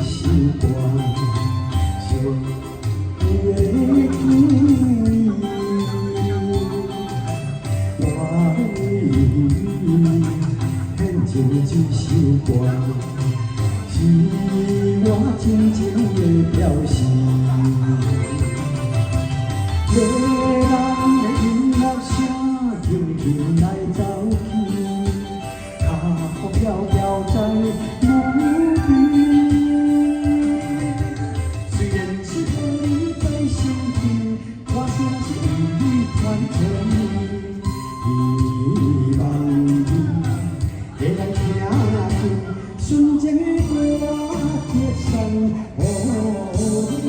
首歌，是我的记忆。我为你献情一首歌，是我真情的表示。夜人的音乐声轻轻来走去，脚步飘飘在梦里。虽然是无你在身边，我声是为你传承。希望你会来听见纯情的歌，贴上予你。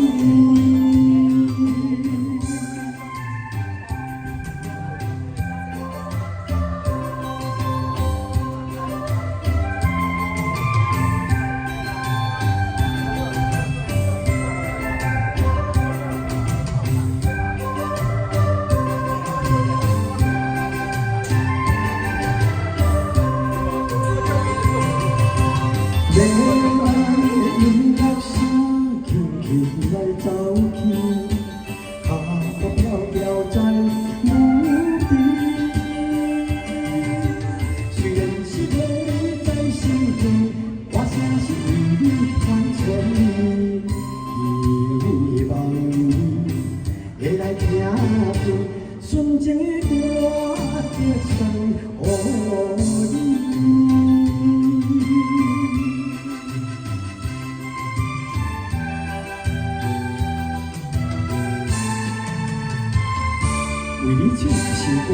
夜晚的音乐声轻轻来走去，脚步飘飘在梦里。虽然是你在身边，我声是为你传承。希望你会来听见纯情的歌，贴上予你。为你唱一首歌，